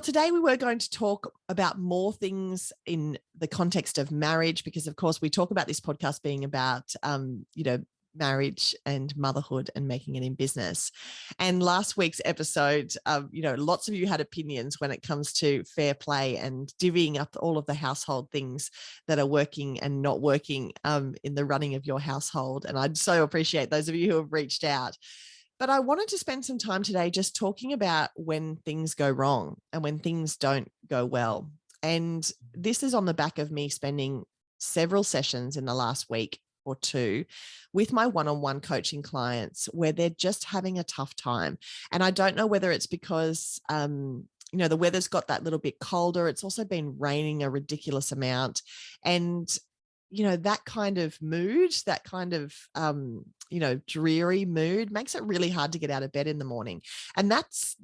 Well, today we were going to talk about more things in the context of marriage, because of course we talk about this podcast being about, marriage and motherhood and making it in business. And last week's episode, lots of you had opinions when it comes to fair play and divvying up all of the household things that are working and not working in the running of your household. And I'd so appreciate those of you who have reached out. But I wanted to spend some time today just talking about when things go wrong and when things don't go well. And this is on the back of me spending several sessions in the last week or two with my one-on-one coaching clients where they're just having a tough time. And I don't know whether it's because, the weather's got that little bit colder. It's also been raining a ridiculous amount. And that kind of mood, that kind of, dreary mood makes it really hard to get out of bed in the morning. And that's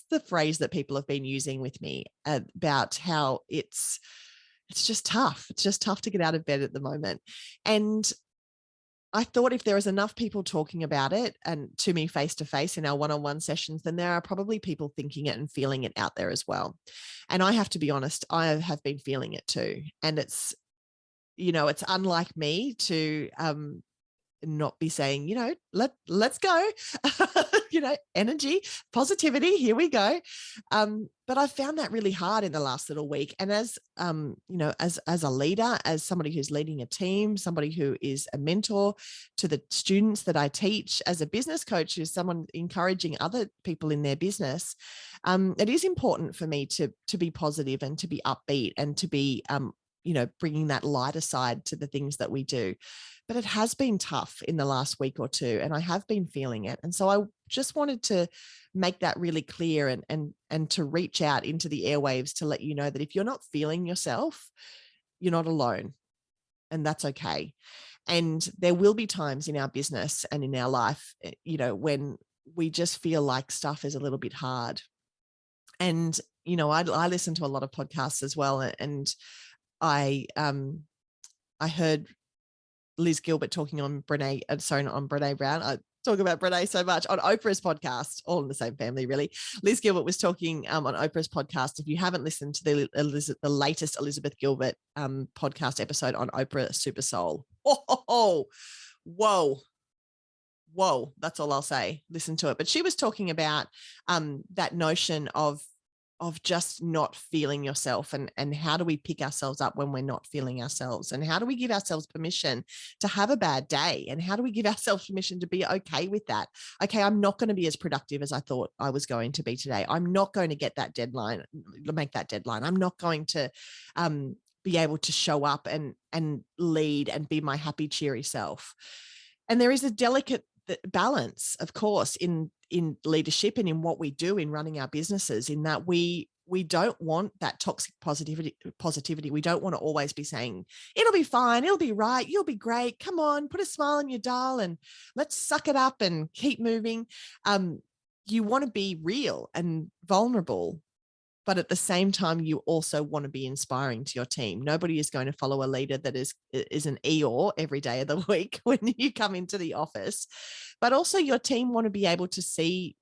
the phrase that people have been using with me about how it's just tough. It's just tough to get out of bed at the moment. And I thought if there is enough people talking about it and to me face to face in our one-on-one sessions, then there are probably people thinking it and feeling it out there as well. And I have to be honest, I have been feeling it too. And it's unlike me to not be saying, let's go, energy, positivity, here we go. But I've found that really hard in the last little week. And as a leader, as somebody who's leading a team, somebody who is a mentor to the students that I teach, as a business coach, who's someone encouraging other people in their business, it is important for me to be positive and to be upbeat and to be, bringing that lighter side to the things that we do. But it has been tough in the last week or two, and I have been feeling it. And so I just wanted to make that really clear and to reach out into the airwaves to let you know that if you're not feeling yourself, you're not alone, and that's okay. And there will be times in our business and in our life, when we just feel like stuff is a little bit hard. And, I listen to a lot of podcasts as well. And I heard Liz Gilbert talking on Brene Brown. I talk about Brene so much on Oprah's podcast, all in the same family, really. Liz Gilbert was talking on Oprah's podcast. If you haven't listened to the latest Elizabeth Gilbert podcast episode on Oprah Super Soul, whoa, that's all I'll say. Listen to it. But she was talking about that notion of just not feeling yourself, and how do we pick ourselves up when we're not feeling ourselves, and how do we give ourselves permission to have a bad day, and how do we give ourselves permission to be okay with that? Okay, I'm not going to be as productive as I thought I was going to be today. I'm not going to get that deadline, make that deadline. I'm not going to be able to show up and lead and be my happy, cheery self. And there is a delicate balance, of course, in leadership and in what we do in running our businesses, in that we don't want that toxic positivity. We don't want to always be saying, it'll be fine, it'll be right, you'll be great, come on, put a smile on your dial and let's suck it up and keep moving. You want to be real and vulnerable, but at the same time, you also want to be inspiring to your team. Nobody is going to follow a leader that is an Eeyore every day of the week when you come into the office. But also your team want to be able to see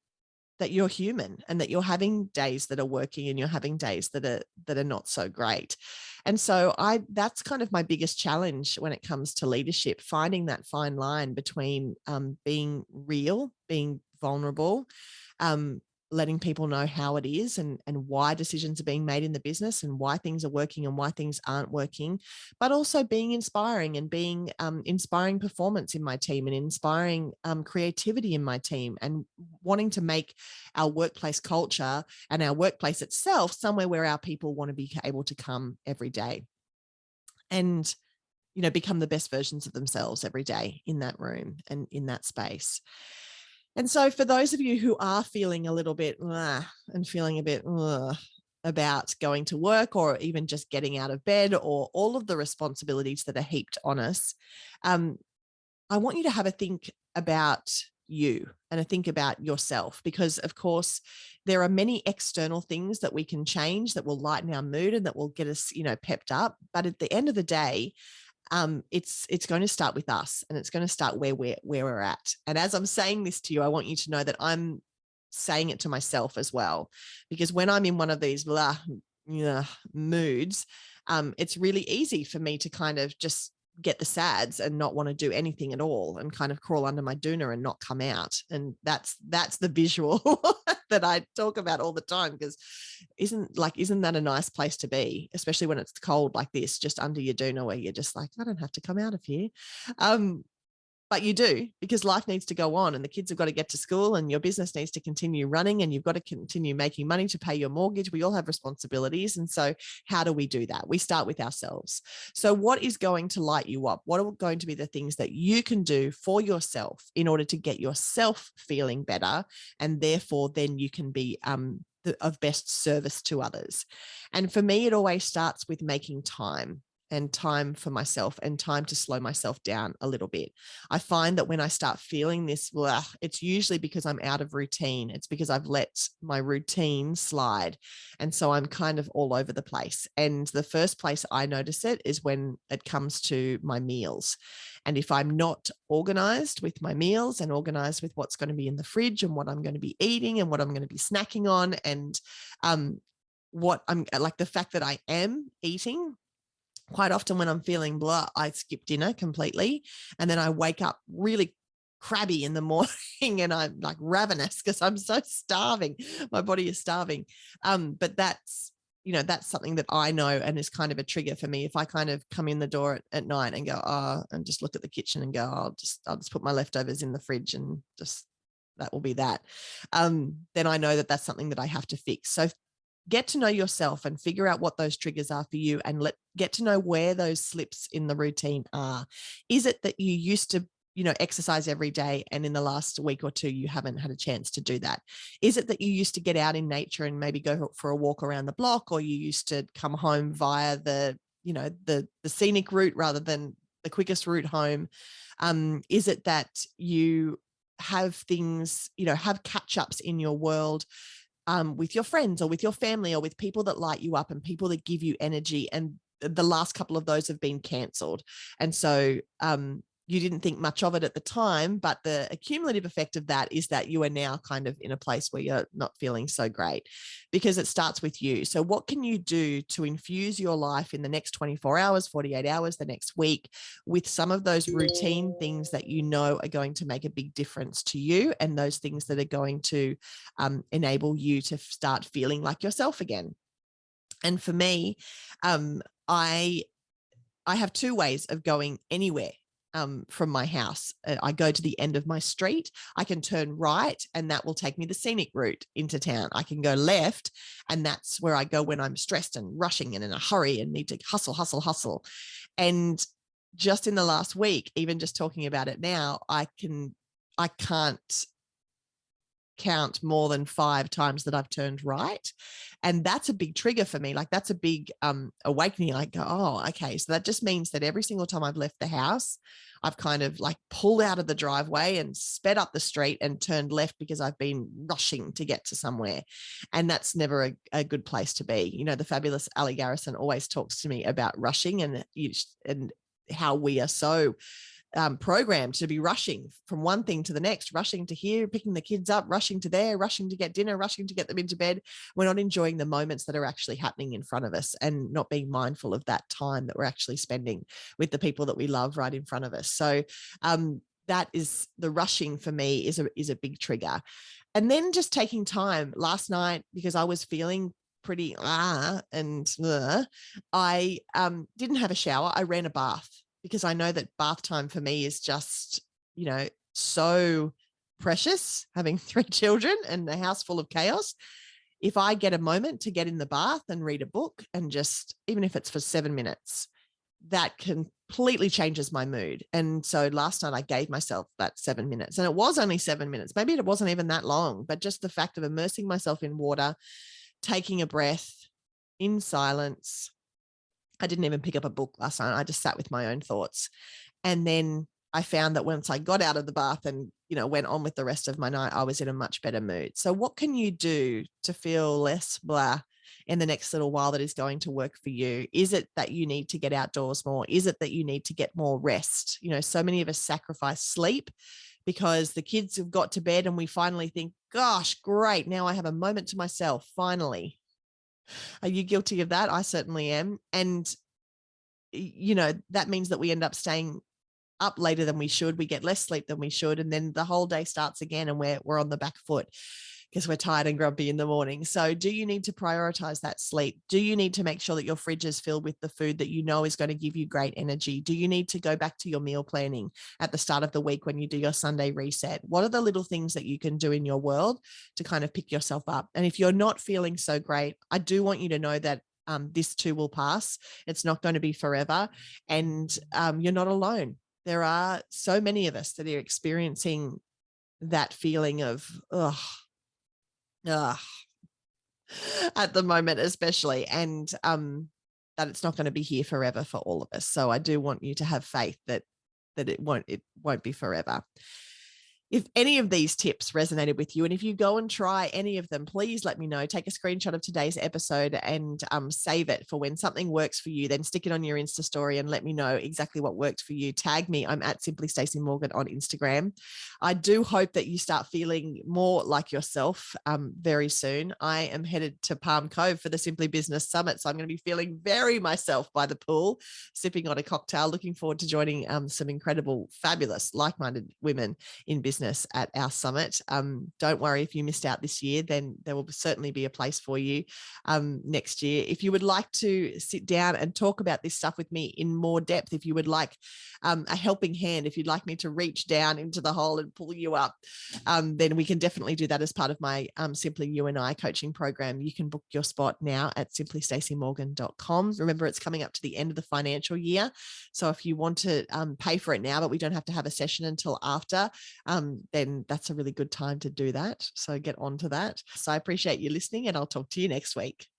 that you're human and that you're having days that are working and you're having days that are not so great. And so that's kind of my biggest challenge when it comes to leadership, finding that fine line between being real, being vulnerable, letting people know how it is and why decisions are being made in the business and why things are working and why things aren't working, but also being inspiring and being inspiring performance in my team and inspiring creativity in my team, and wanting to make our workplace culture and our workplace itself somewhere where our people want to be able to come every day and, become the best versions of themselves every day in that room and in that space. And so for those of you who are feeling a little bit and feeling a bit about going to work, or even just getting out of bed, or all of the responsibilities that are heaped on us, I want you to have a think about you and a think about yourself, because of course there are many external things that we can change that will lighten our mood and that will get us, pepped up. But at the end of the day, it's going to start with us, and it's going to start where we're at. And as I'm saying this to you, I want you to know that I'm saying it to myself as well, because when I'm in one of these moods, it's really easy for me to kind of just get the sads and not want to do anything at all and kind of crawl under my doona and not come out. And that's the visual that I talk about all the time, because isn't that a nice place to be, especially when it's cold like this, just under your doona, where you're just like, I don't have to come out of here. But you do, because life needs to go on, and the kids have got to get to school, and your business needs to continue running, and you've got to continue making money to pay your mortgage. We all have responsibilities. And so how do we do that? We start with ourselves. So what is going to light you up? What are going to be the things that you can do for yourself in order to get yourself feeling better? And therefore, then you can be of best service to others. And for me, it always starts with making time, and time for myself, and time to slow myself down a little bit. I find that when I start feeling this, it's usually because I'm out of routine. It's because I've let my routine slide. And so I'm kind of all over the place. And the first place I notice it is when it comes to my meals. And if I'm not organized with my meals and organized with what's going to be in the fridge and what I'm going to be eating and what I'm going to be snacking on, and what I'm like, the fact that I am eating, quite often when I'm feeling blah, I skip dinner completely. And then I wake up really crabby in the morning and I'm like ravenous because I'm so starving. My body is starving. But that's something that I know and is kind of a trigger for me. If I kind of come in the door at night and go, and just look at the kitchen and go, I'll just put my leftovers in the fridge and just, that will be that. Then I know that that's something that I have to fix. So get to know yourself and figure out what those triggers are for you, and get to know where those slips in the routine are. Is it that you used to, exercise every day, and in the last week or two, you haven't had a chance to do that? Is it that you used to get out in nature and maybe go for a walk around the block, or you used to come home via the scenic route rather than the quickest route home? Is it that you have things, have catch-ups in your world with your friends or with your family or with people that light you up and people that give you energy, and the last couple of those have been cancelled? And so you didn't think much of it at the time, but the accumulative effect of that is that you are now kind of in a place where you're not feeling so great, because it starts with you. So what can you do to infuse your life in the next 24 hours, 48 hours, the next week, with some of those routine things that you know are going to make a big difference to you, and those things that are going to enable you to start feeling like yourself again? And for me, I have two ways of going anywhere from my house. I go to the end of my street. I can turn right, and that will take me the scenic route into town. I can go left, and that's where I go when I'm stressed and rushing and in a hurry and need to hustle. And just in the last week, even just talking about it now, I can't count more than 5 times that I've turned right. And that's a big trigger for me. Like, that's a big awakening. I go, oh, okay. So that just means that every single time I've left the house, I've kind of like pulled out of the driveway and sped up the street and turned left because I've been rushing to get to somewhere. And that's never a good place to be. The fabulous Ali Garrison always talks to me about rushing and how we are so programmed to be rushing from one thing to the next, rushing to here, picking the kids up, rushing to there, rushing to get dinner, rushing to get them into bed. We're not enjoying the moments that are actually happening in front of us, and not being mindful of that time that we're actually spending with the people that we love right in front of us. So that is the rushing for me is a big trigger. And then just taking time. Last night, because I was feeling pretty I didn't have a shower. I ran a bath, because I know that bath time for me is just, so precious, having 3 children and a house full of chaos. If I get a moment to get in the bath and read a book, and just, even if it's for 7 minutes, that completely changes my mood. And so last night I gave myself that 7 minutes, and it was only 7 minutes. Maybe it wasn't even that long, but just the fact of immersing myself in water, taking a breath in silence. I didn't even pick up a book last night. I just sat with my own thoughts. And then I found that once I got out of the bath and, went on with the rest of my night, I was in a much better mood. So what can you do to feel less blah in the next little while that is going to work for you? Is it that you need to get outdoors more? Is it that you need to get more rest? So many of us sacrifice sleep because the kids have got to bed and we finally think, gosh, great. Now I have a moment to myself, finally. Are you guilty of that? I certainly am. And, that means that we end up staying up later than we should. We get less sleep than we should. And then the whole day starts again and we're on the back foot because we're tired and grumpy in the morning. So do you need to prioritize that sleep? Do you need to make sure that your fridge is filled with the food that you know is going to give you great energy? Do you need to go back to your meal planning at the start of the week when you do your Sunday reset? What are the little things that you can do in your world to kind of pick yourself up? And if you're not feeling so great, I do want you to know that this too will pass. It's not going to be forever. And you're not alone. There are so many of us that are experiencing that feeling of, at the moment, especially, and that it's not going to be here forever for all of us. So I do want you to have faith that it won't be forever. If any of these tips resonated with you, and if you go and try any of them, please let me know. Take a screenshot of today's episode and save it for when something works for you. Then stick it on your Insta story and let me know exactly what worked for you. Tag me. I'm at Simply Stacey Morgan on Instagram. I do hope that you start feeling more like yourself very soon. I am headed to Palm Cove for the Simply Business Summit. So I'm going to be feeling very myself by the pool, sipping on a cocktail. Looking forward to joining some incredible, fabulous, like-minded women in business at our summit. Don't worry if you missed out this year, then there will certainly be a place for you next year. If you would like to sit down and talk about this stuff with me in more depth, if you would like a helping hand, if you'd like me to reach down into the hole and pull you up, then we can definitely do that as part of my Simply You and I coaching program. You can book your spot now at simplystaceymorgan.com. Remember, it's coming up to the end of the financial year. So if you want to pay for it now, but we don't have to have a session until after, then that's a really good time to do that. So get on to that. So I appreciate you listening, and I'll talk to you next week.